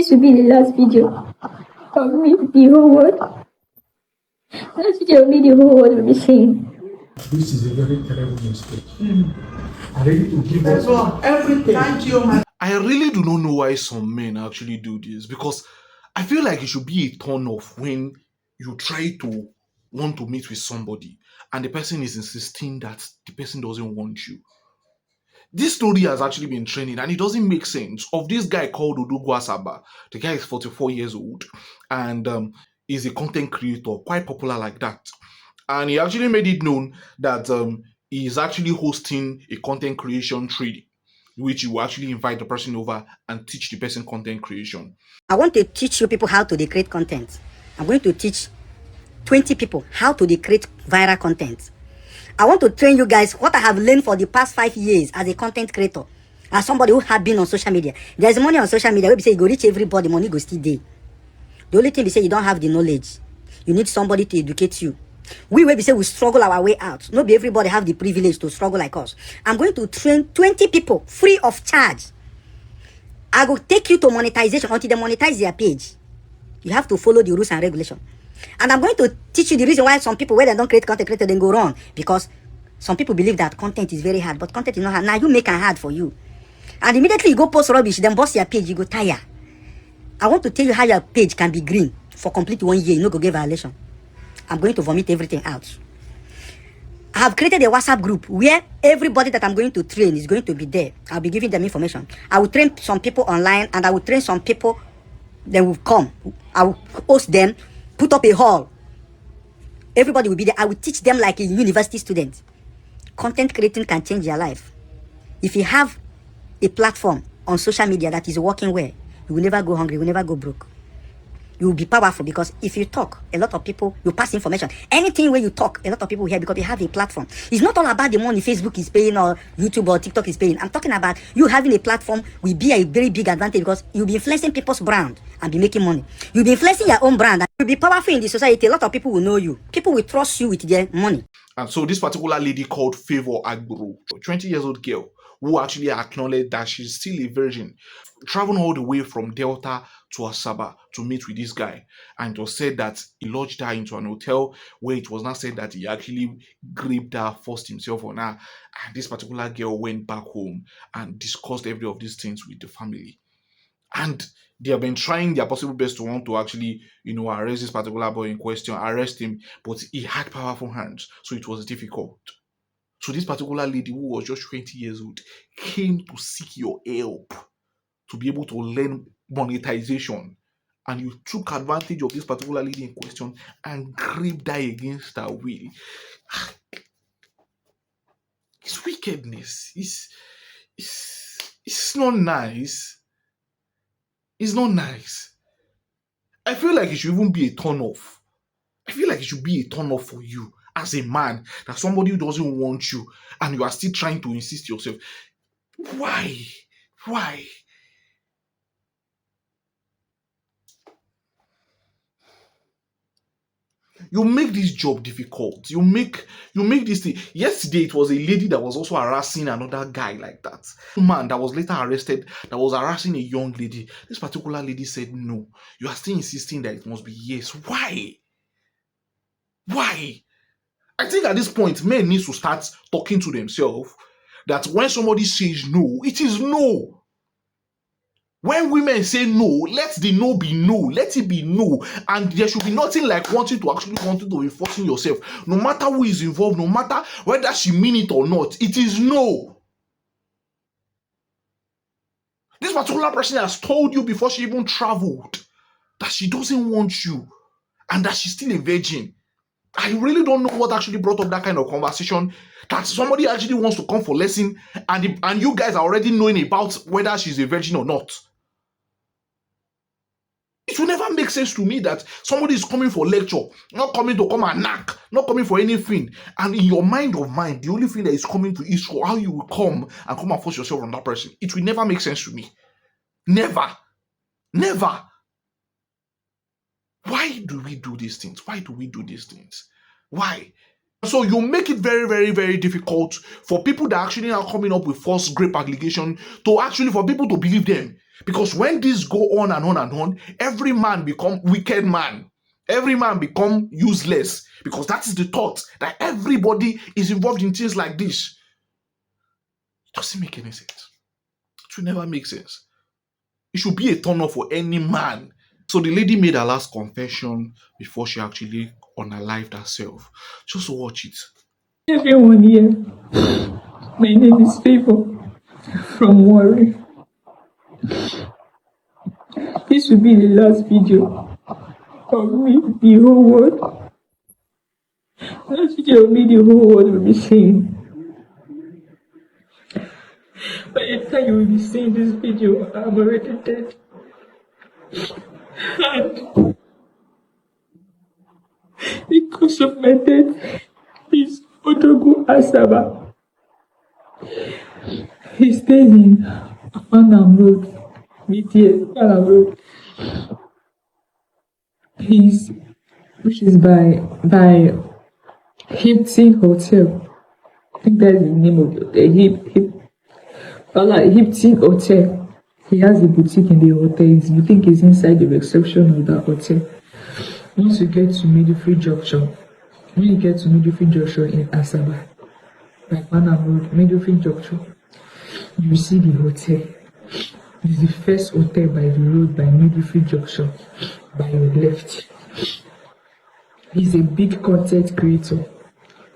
This will be the last video of me, the whole world. Last video of me, the whole world will be seeing. This is a very terrible mistake. I really to give us everything. Thank you, man. I really do not know why some men actually do this, because I feel like it should be a turn off when you try to want to meet with somebody and the person is insisting that the person doesn't want you. This story has actually been trending and it doesn't make sense. Of this guy called Odogwu of Asaba. The guy is 44 years old and is a content creator, quite popular like that. And he actually made it known that he is actually hosting a content creation training, which you will actually invite the person over and teach the person content creation. I want to teach you people how to create content. I'm going to teach 20 people how to create viral content. I want to train you guys what I have learned for the past 5 years as a content creator, as somebody who had been on social media. There's money on social media where we say you go reach everybody, money go still there. The only thing we say, you don't have the knowledge. You need somebody to educate you. We where we say we struggle our way out. Not be everybody have the privilege to struggle like us. I'm going to train 20 people free of charge. I will take you to monetization until they monetize their page. You have to follow the rules and regulation. And I'm going to teach you the reason why some people, when they don't create content, then go wrong. Because some people believe that content is very hard, but content is not hard. Now you make it hard for you. And immediately you go post rubbish, then bust your page, you go tire. I want to tell you how your page can be green for complete 1 year. You no go get violation. I'm going to vomit everything out. I have created a WhatsApp group where everybody that I'm going to train is going to be there. I'll be giving them information. I will train some people online and I will train some people. They will come. I will host them, put up a hall. Everybody will be there. I will teach them like a university student. Content creating can change your life. If you have a platform on social media that is working well, you will never go hungry, you will never go broke. You will be powerful because if you talk, a lot of people, you pass information. Anything where you talk, a lot of people hear because you have a platform. It's not all about the money Facebook is paying or YouTube or TikTok is paying. I'm talking about you having a platform will be a very big advantage because you'll be influencing people's brand and be making money. You'll be influencing your own brand and you'll be powerful in the society. A lot of people will know you. People will trust you with their money. And so this particular lady called Favour Agbro, a 20 years old girl, who actually acknowledged that she's still a virgin, traveled all the way from Delta to Asaba to meet with this guy. And it was said that he lodged her into an hotel where it was not said that he actually graped her, forced himself on her. And this particular girl went back home and discussed every of these things with the family. And they have been trying their possible best to want to actually, arrest this particular boy in question, arrest him, but he had powerful hands, so it was difficult. So this particular lady who was just 20 years old came to seek your help to be able to learn monetization. And you took advantage of this particular lady in question and gripped her against her will. It's wickedness. It's not nice. It's not nice. I feel like it should even be a turn off. I feel like it should be a turn off for you as a man, that somebody who doesn't want you and you are still trying to insist yourself. Why? You make this job difficult. You make this thing. Yesterday, it was a lady that was also harassing another guy like that. A man that was later arrested that was harassing a young lady. This particular lady said no. You are still insisting that it must be yes. Why? I think at this point, men need to start talking to themselves that when somebody says no, it is no. When women say no, let the no be no. Let it be no. And there should be nothing like wanting to be forcing yourself. No matter who is involved, no matter whether she mean it or not, it is no. This particular person has told you before she even traveled that she doesn't want you and that she's still a virgin. I really don't know what actually brought up that kind of conversation, that somebody actually wants to come for lesson and you guys are already knowing about whether she's a virgin or not. It will never make sense to me that somebody is coming for lecture, not coming to come and knock, not coming for anything. And in your mind of mind, the only thing that is coming to is how you will come and force yourself on that person. It will never make sense to me. Never. Why do we do these things? Why? So you make it very, very, very difficult for people that actually are coming up with false grape allegation for people to believe them. Because when this go on and on and on, every man become wicked man. Every man become useless, because that is the thought that everybody is involved in things like this. It doesn't make any sense. It will never make sense. It should be a turn off for any man. So the lady made her last confession before she actually unalived herself. Just watch it. Everyone here, my name is Favour from Warri. This will be the last video of me, the whole world. Last video of me, the whole world will be seeing. By the time you will be seeing this video, I'm already dead. And the cause of my death is Odogwu of Asaba. He stays in Panam Road, Panam Road. Which is by Hilton Hotel. I think that's the name of the Hilton Hotel. He has a boutique in the hotel. His boutique is inside the reception of that hotel. Once you get to Midfield Junction, when you get to Midfield Junction in Asaba, by Panam Road, Midfield Junction, you see the hotel. It's the first hotel by the road by Midfield Junction, by your left. He's a big content creator.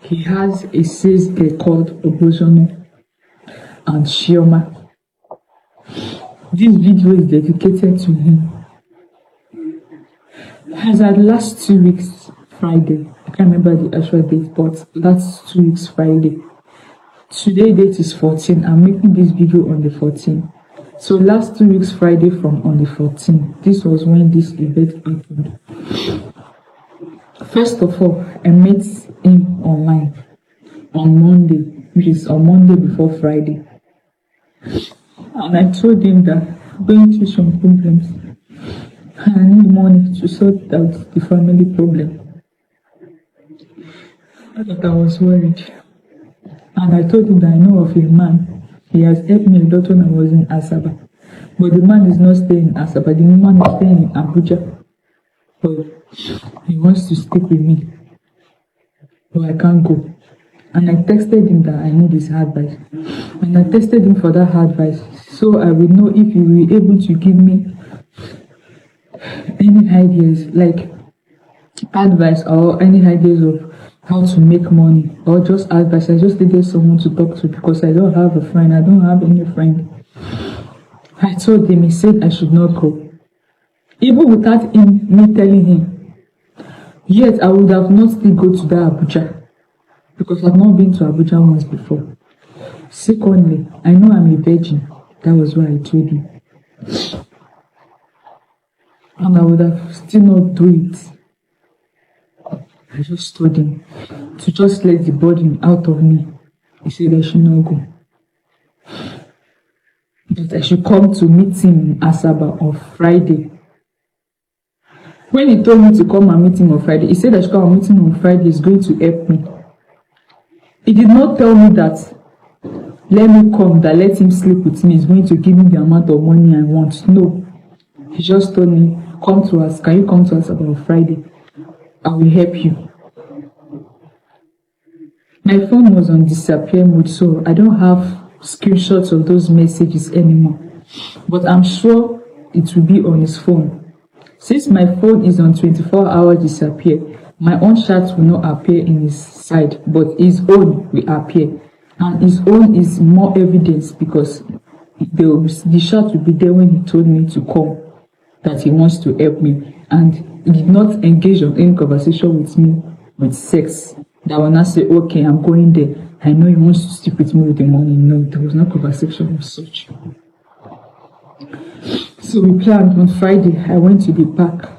He has a sales girl called Obozono and Shioma. This video is dedicated to him. As at last 2 weeks Friday, I can't remember the actual date, but last 2 weeks Friday. Today date is 14. I'm making this video on the 14th. So last 2 weeks Friday from on the 14th. This was when this event happened. First of all, I met him online on Monday, which is on Monday before Friday. And I told him that I'm going through some problems. I need money to sort out the family problem. I thought I was worried. And I told him that I know of a man. He has helped me a lot when I was in Asaba. But the man is not staying in Asaba. The man is staying in Abuja. But he wants to stick with me. But I can't go. And I texted him that I need his advice. And I texted him for that advice, so I will know if he will be able to give me any ideas, like advice or any ideas of how to make money, or just advice. I just needed someone to talk to because I don't have a friend. I don't have any friend. I told him, he said I should not go. Even without me telling him, yet I would have not still go to that Abuja. Because I've not been to Abuja once before. Secondly, I know I'm a virgin. That was why I told him. And I would have still not do it. I just told him to just let the burden out of me. He said I should not go. That I should come to meet him in Asaba on Friday. When he told me to come and meet him on Friday, he said I should come and meet him on Friday. He's going to help me. He did not tell me that, let me come, that let him sleep with me. He's going to give me the amount of money I want. No. He just told me, come to us. Can you come to us about Friday? I will help you. My phone was on disappear mode, so I don't have screenshots of those messages anymore. But I'm sure it will be on his phone. Since my phone is on 24-hour disappear, my own chat will not appear in his side, but his own will appear. And his own is more evidence because the chat will be there when he told me to come, that he wants to help me. And he did not engage in any conversation with me with sex. That will not say, okay, I'm going there. I know he wants to sleep with me with the money. No, there was no conversation of such. So we planned on Friday. I went to the park.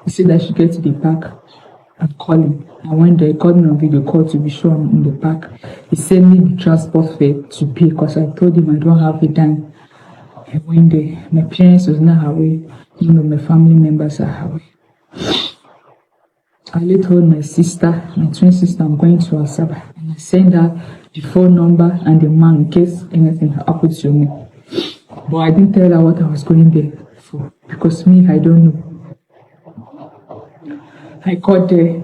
He said I should get to the park and call him. I went there, he called me on video call to be sure I'm in the park. He sent me the transport fare to pay because I told him I don't have a dime. I went there. My parents was not away. None of my family members are away. I later told my sister, my twin sister, I'm going to Asaba. And I sent her the phone number and the man in case anything happened to me. But I didn't tell her what I was going there for because me, I don't know. I got there.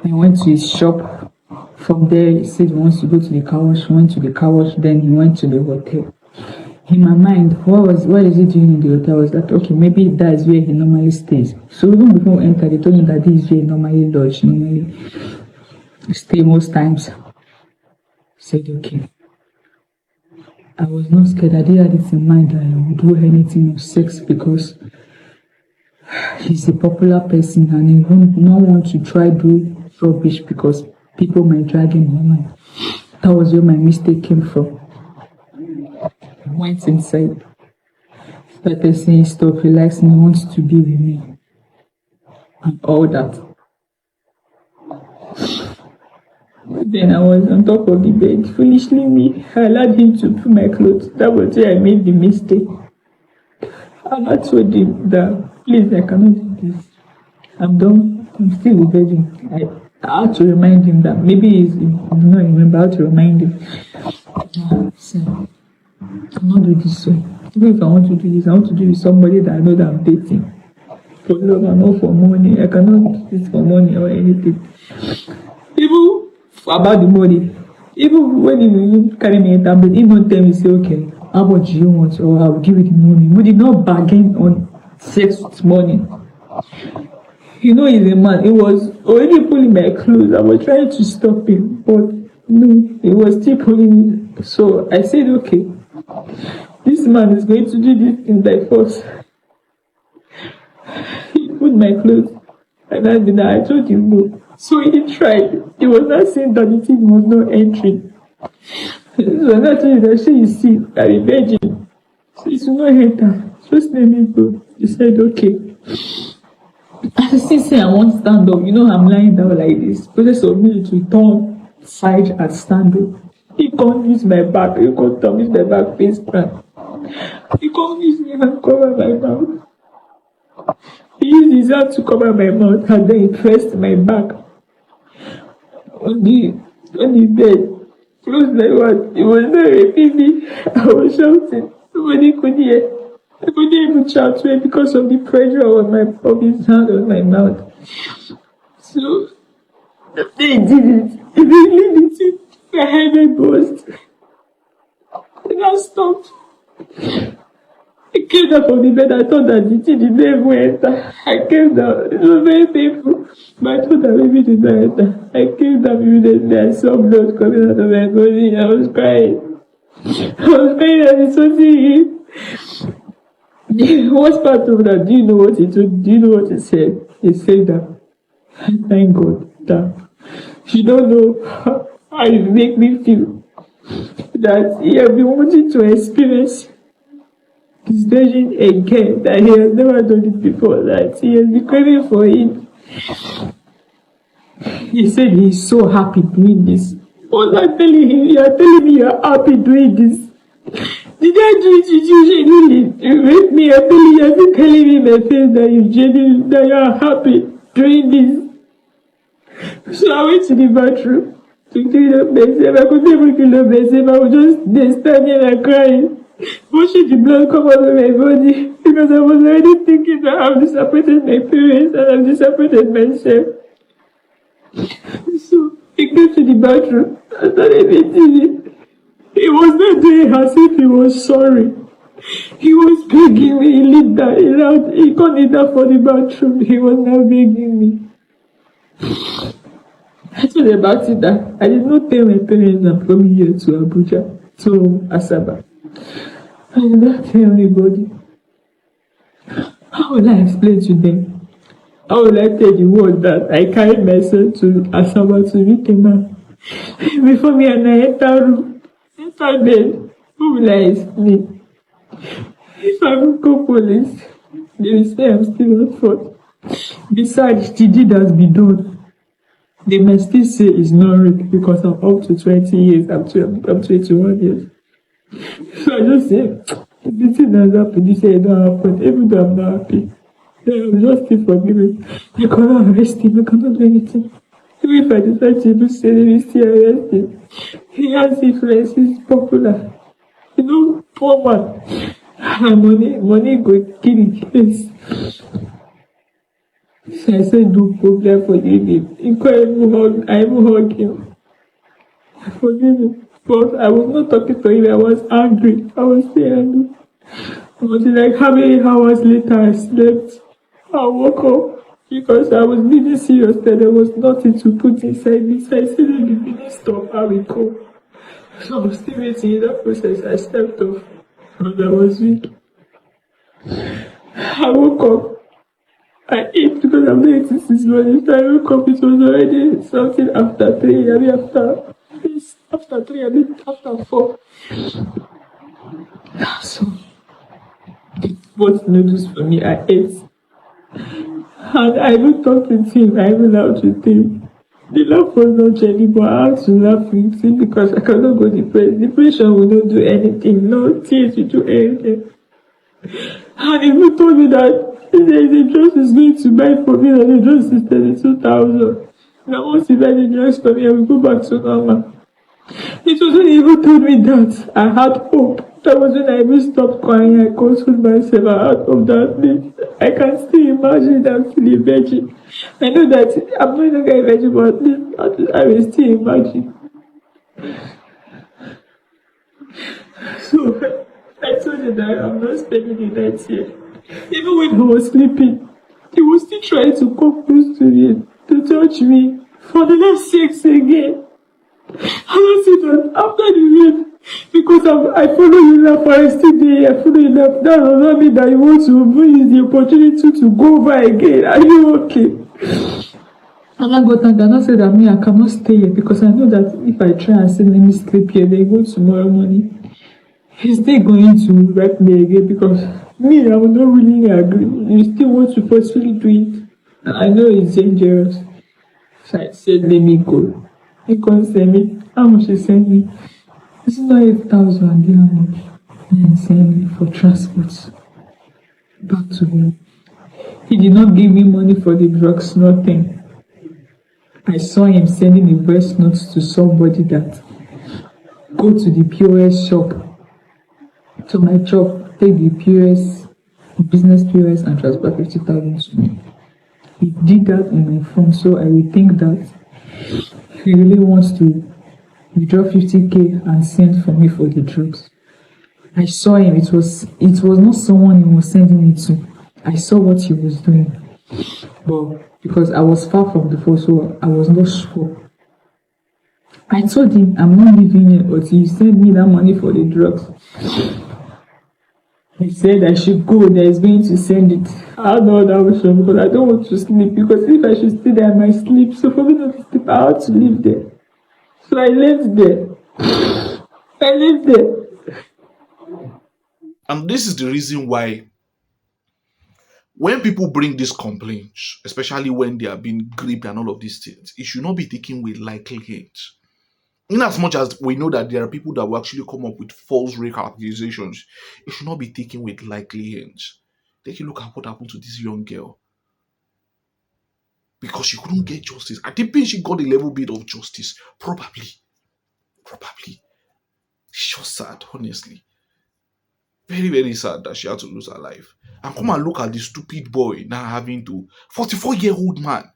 I went to his shop. From there, he said he wants to go to the car wash. Went to the car wash. Then he went to the hotel. In my mind, what is he doing in the hotel? I was like, okay, maybe that is where he normally stays. So even before we entered, they told me that this is where he normally lodge, normally stay most times. I said, okay. I was not scared. I didn't have it in mind that I would do anything of sex because he's a popular person and he would not want to try do rubbish because people might drag him online. That was where my mistake came from. I went inside, started saying stuff, he likes me, wants to be with me, and all that. Then I was on top of the bed, foolishly me, I allowed him to put my clothes. That was where I made the mistake. And I told him that, please, I cannot do this. I'm done, I'm still a virgin. I had to remind him that maybe I do not remember how to remind him. So, I'm not doing this way. Even if I want to do this, I want to do it with somebody that I know that I'm dating. For love and not for money. I cannot do this for money or anything. Even about the money. Even when you carry me a tablet, he don't tell me, say, okay, how much do you want? Or I'll give you the money. We did not bargain on sex with money. You know he's a man. He was already pulling my clothes. I was trying to stop him. But no, he was still pulling me. So I said, okay. This man is going to do this thing by force. He put my clothes and I told him no. So he tried. He was not saying that the thing was not entering. So I told him that you see, I'm a virgin. So it's not enter. Just let me go. He said, okay. I still say I won't stand up. You know I'm lying down like this. Process of me to turn side and stand up. He can't use my back. He can't use my back face cramp. He can't use me and cover my mouth. He used his hand to cover my mouth and then he pressed my back on the bed. Close like what? He was not raping me. I was shouting. Nobody could hear. I couldn't even shout to him because of the pressure of his hand on my mouth. So they did it. He really did it. My head burst. And I stopped. I came down from the bed. I thought that the thing did not even enter. I came down. It was very painful. But I thought that maybe it did not enter. I came down immediately. I saw blood coming out of my body. I was crying. I was crying and it's something. The worst part of that, do you know what he said? He said that, thank God that you don't know how you make me feel. That he has been wanting to experience his virgin again, that he has never done it before, that he has been craving for it. He said he's so happy doing this. Was I telling him, you are telling me you are happy doing this? Did I do it with you genuinely? You make me happy. You have been telling me in my face that that you are happy doing this. So I went to the bathroom to clean up myself. I could never clean up myself. I was just there standing and crying, watching the blood come out of my body because I was already thinking that I've disappointed my parents and I've disappointed myself. So he came to the bathroom and started beating me. He was not doing as if he was sorry. He was begging me. He lit that. He couldn't eat that for the bathroom. He was now begging me. I told about it that I did not tell my parents I'm coming here to Abuja, to Asaba. I did not tell anybody. How will I explain to them? How will I tell the world that I carried myself to Asaba to meet a man? Before me and I enter room. Bed, who will I explain? If I will call police, they will say I'm still at fault. Besides, the deed has been done. They may still say it's not rape because I'm up to 20 years, I'm 21 years. So I just say, the thing has happened, they say it don't happen, even though I'm not happy. I'm just still forgiven. I cannot arrest him, I cannot do anything. Even if I decide to even say, they will still arrest him. He has influence, he's popular. You know, formal. And money go kill the case. So I said, no problem, forgive me. I even hug him. Forgive me. But I was not talking to him, I was angry. I was still angry. It was like how many hours later I slept. I woke up because I was really serious that there was nothing to put inside me. So I said, in the midst of how we go. So I was still waiting in that process. I slept off and I was weak. I woke up. I ate because I'm not eating since morning. So I woke up, it was already something after 3. I mean after 3, I mean after 4. So bought noodles for me. I ate. And I even talked with him. I even laughed with him. The laugh was not genuine, but I had to laugh with him because I cannot go depressed. Depression will not do anything. No tears will do anything. And he even told me that there is a dress he's going to buy for me, and the dress is 32,000. Now once he buys the dress for me, I will go back to normal. It was when he even told me that I had hope. That was when I even stopped crying. I consoled myself. I had hope that I can still imagine that I'm still a virgin. I know that I'm not longer a virgin, but at least I will still imagine. So I told him that I'm not spending the night here. Even when he was sleeping, he was still trying to come close to me, to touch me for the next sex again. I don't see that after the rape, because I follow you now for I still there, I follow you now. That does not mean that you want to use the opportunity to go over again. Are you okay? And I got and I said that me, I cannot stay here because I know that if I try and say let me sleep here, they go tomorrow morning. He's still going to rape me again because me, I will not really agree. You still want to forcefully do it. And I know it's dangerous. So I said, let me go. He can't send me. How much he sent me? It's not 8,000. How much? And he sent me for transport back to him. He did not give me money for the drugs, nothing. I saw him sending a voice note to somebody that go to the POS shop, to my shop, take the POS, business POS, and transfer 50,000 to me. He did that on my phone, so I will think that he really wants to withdraw 50k and send for me for the drugs. I saw him. It was not someone he was sending it to. I saw what he was doing, but because I was far from the phone, so I was not sure. I told him I'm not leaving here until you send me that money for the drugs. He said I should go there. He's going to send it. I had no other option because I don't want to sleep. Because if I should stay there, I might sleep. So for me not to sleep, I had to live there. So I lived there. I lived there. And this is the reason why when people bring these complaints, especially when they are being gripped and all of these things, it should not be taken with likelihood. In as much as we know that there are people that will actually come up with false rape accusations, it should not be taken with likelihood. Take a look at what happened to this young girl. Because she couldn't get justice. I think she got a little bit of justice. Probably. It's just sad, honestly. Very, very sad that she had to lose her life. And come and look at the stupid boy now having to 44-year-old man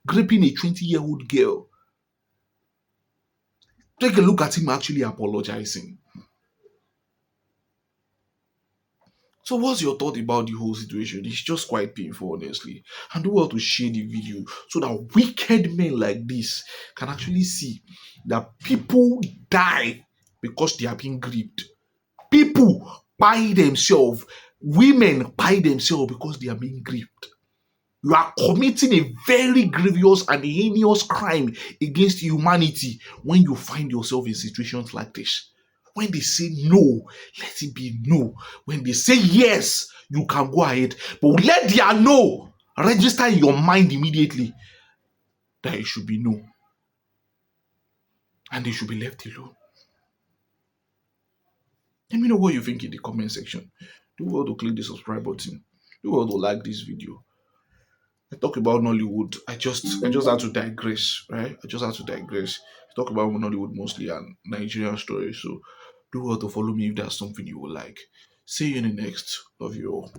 gripping a 20-year-old girl. Take a look at him actually apologizing. So what's your thought about the whole situation? It's just quite painful, honestly. And do well to share the video so that wicked men like this can actually see that people die because they are being gripped. People buy themselves. Women buy themselves because they are being gripped. You are committing a very grievous and heinous crime against humanity when you find yourself in situations like this. When they say no, let it be no. When they say yes, you can go ahead. But let their no register in your mind immediately that it should be no. And they should be left alone. Let me know what you think in the comment section. Do well to click the subscribe button. Do well to like this video. I talk about Nollywood. I just had to digress, right? I just had to digress. I talk about Nollywood mostly and Nigerian stories. So Do well to follow me if that's something you would like. See you in the next. Love you all.